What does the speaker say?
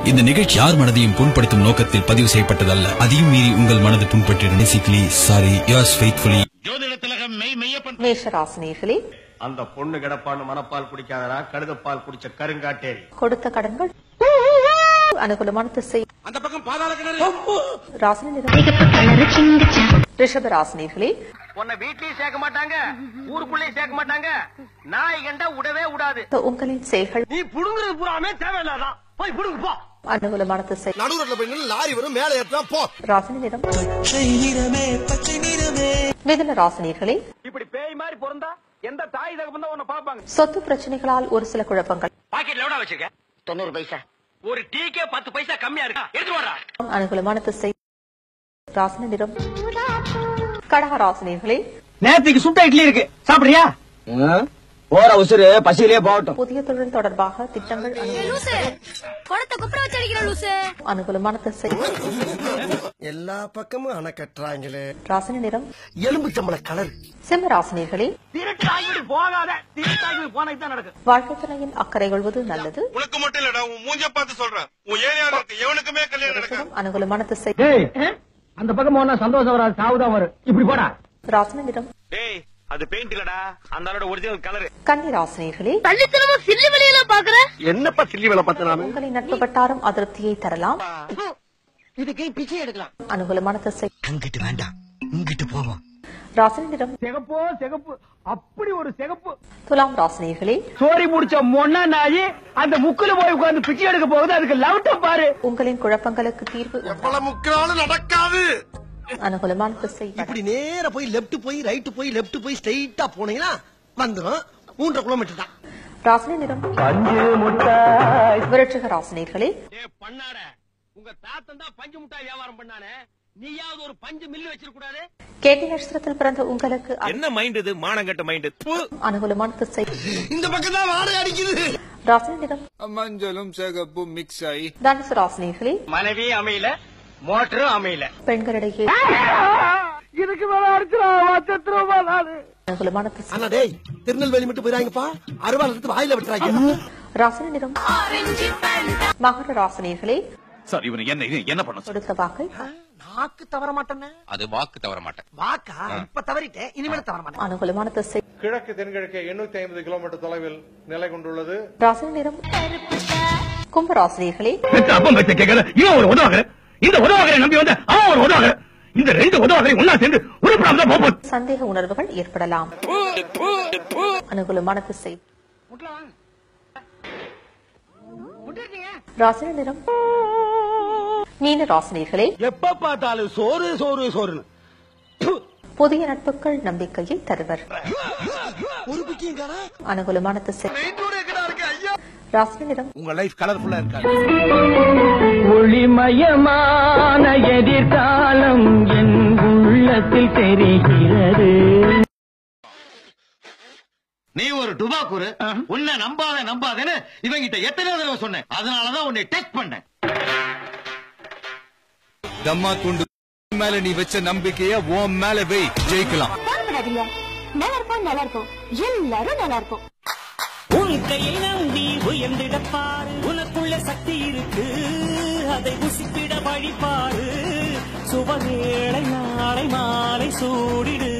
இந்த நிகழ்ச்சி யார் மனதையும் புண்படுத்தும் நோக்கத்தில் பதிவு செய்யப்பட்டதல்ல. அதையும் மீறி உங்கள் மனது புண்பற்றிடும். Basically sorry. Yours faithfully. ஜோதிட திலகம் மெய்யப்பன். மேஷராசினியர்களே, அந்த பொண்ணு கிடப்பான்னு மனப்பால் குடிக்காதடா, கழுதப்பால் குடிச்ச கருங்காட்டேரி. கொடுத்த கடன்கள் அனுகூலமான திசை. அந்த பக்கம் பாதாள கிணறு. ராசினி நிறம் ரிஷப ராசினியர்களே, உன்னை வீட்லயும் சேர்க்க மாட்டாங்க, ஊருக்குள்ளேயும் சேர்க்க மாட்டாங்க. நாய் கண்டா விடவே விடாது. உங்களின் செயல்கள் நீ புடுங்குறது பூராமே தேவையில்லாதான். போய் புடுங்கு போ. அனுகூலமான திசை. நடுவுல போய் நின்னு லாரி வரும், மேலே ஏற்றான் போ. ராசினி நிறம் மிதுன ராசினியர்களே, இப்படி பேய் மாதிரி பிறந்தா எந்த தாய் தகப்பன் தான் உன்னை பாப்பாங்க. சொத்து பிரச்சனைகளால் ஒரு சில குழப்பங்கள். பாக்கெட்ல எவ்வளவு வச்சிருக்க? 90 பைசா. ஒரு டீக்கே 10 பைசா கம்மியா இருக்கா? எடுத்து வாடா. அனுகூலமான திசை. ராசினி நிறம் கடக ராசினியர்களே, நேத்துக்கு சுட்ட இட்லி இருக்கு, சாப்பிடுறியா? போற உசுறு பசியிலே போகட்டும். புதிய தொழில் தொடர்பாக திட்டங்கள் அனுகூலமான திசை. எல்லா பக்கமும் அணை கட்டுறாங்களே. ராசினி நிறம் எலும்பு சம்பள கலர். சிம்ம ராசினியர்களே, திருட்டாங்கி போகாத, திருட்டாங்கி போனது தான் நடக்கும். வாழ்க்கை துணையின் அக்கறை கொள்வது நல்லது. உனக்கு மட்டும் இல்லடா, உன் மூஞ்ச பார்த்து சொல்றேன். உன் ஏரியால இருக்கு எவனுக்குமே கல்யாணம் நடக்காது. அனுகூலமான திசை. அந்த பக்கம் போனா சந்தோஷம் வராது, சாவுதான் வரும். இப்படி போடா. ராசினி நிறம் டேய், அது பெயிண்ட் இல்லடா, அந்த ஆளோட ஒரிஜினல் கலர். கன்னி ராசினியர்களே, என்னப்பா சில்லி வேலை பார்த்த நானு? உங்களின் நட்பு வட்டாரம் அதிருப்தியை தரலாம். இதுக்கு பிச்சை எடுக்கலாம். அனுகூலமான திசை. அங்கிட்டு வேண்டாம், இங்கிட்டு போவோம். ராசினி நிறம் சிகப்போ சிகப்பு, அப்படி ஒரு சிகப்பு. துலாம் ராசினியர்களே, சோரி முடிச்ச மொன்னா நாயி அந்த முக்குல போய் உட்கார்ந்து பிச்சை எடுக்க போகுது, அதுக்கு லவுட்டம் பாரு. உங்களின் குழப்பங்களுக்கு தீர்வு உண்டு. பல முக்கினாலும் நடக்காது. அனுகூலமான திசை. இப்படி நேர போய் லெப்ட் போய் ரைட் போய் லெப்ட் போய் ஸ்ட்ரைட்டா போனீங்கன்னா வந்துரும். 3.5 கிலோமீட்டர் தான். ராசினி நிறம் பஞ்சு முட்டாய். விருட்சிக ராசினியர்களே, பண்ணாட உங்க தாத்தன் தான் பஞ்சு முட்டாய் வியாபாரம் பண்ணானே, நீயாவது ஒரு பஞ்சு மில்லு வச்சிருக்க கூடாது? கேட்டி நட்சத்திரத்தில் பிறந்த உங்களுக்கு என்ன மைண்ட் இது, மானங்கட்ட மைண்ட். அனுகூலமான திசை. இந்த பக்கம் தான் வாடகை அடிக்குது. ராசினி நிறம் மஞ்சளும் சிகப்பும் மிக்ஸ் ஆகி. தனுசு ராசினியர்களே, மனைவி அமையல, மோட்டரும் அமையல. பெண்களிடையே இதுக்கு மேல அடிச்சிருவா நானு. அனுகூலமான திசை. அண்ணா டேய், திருநெல்வேலி மட்டும் போயிராங்கப்பா, அறுவாள் எடுத்து வாயில விட்டுறாங்க. ராசினி நிறம் மகர ராசினியர்களே, சார் இவன் என்ன பண்ண கொடுத்த வாக்கை நாக்கு தவற மாட்டேன்னு. அது வாக்கு தவற மாட்டேன். வாக்கா இப்ப தவறிட்டேன், இனிமேல் தவற மாட்டேன். அனுகூலமான திசை. கிழக்கு தென்கிழக்கு 850 கிலோமீட்டர் தொலைவில் நிலை கொண்டுள்ளது. ராசினி நிறம் கும்ப ராசினியர்களே, அப்பம் பச்சை கேட்கல, இவன் ஒரு உதவாக, இந்த உதவாகரை நம்பி வந்த அவன் ஒரு உதவாக, இந்த 2 உதவாகரை ஒன்னா சேர்ந்து உருப்படாம தான் போகும். சந்தேக உணர்வுகள் ஏற்படலாம். அனுகூலமான திசை. ராசினி நிறம் மீன ராசினியர்களே, எப்ப பார்த்தாலும் சோறு சோறு சோறுன்னு. புதிய நட்புகள் நம்பிக்கையை தருவர். ஒரு பிக்கியும் அனுகூலமான திசை. ராசினி நிறம் உங்க லைஃப் கலர்ஃபுல்லா இருக்காது. ஒளிமயமான எதிர்காலம் என் உள்ளத்தில் தெரிகிறது. நீ ஒரு டுபாக்கூரு, உன்னை நம்பாதேன்னு இவங்கிட்ட எத்தனை தடவை சொன்னேன். அதனாலதான் உன்னை டெஸ்ட் பண்ணேன். தம்மா துண்டு மேல நீ வச்ச நம்பிக்கைய உன் மேல வை, ஜெயிக்கலாம். நல்லா இருக்கும், எல்லாரும் நல்லா இருக்கும். உன் கையை நம்பி உயர்ந்திடப்பாரு, உனக்குள்ள சக்தி இருக்கு, அதை உசித்திட வழிபாரு. சுபவேளை நாளை மாலை சூடிடு.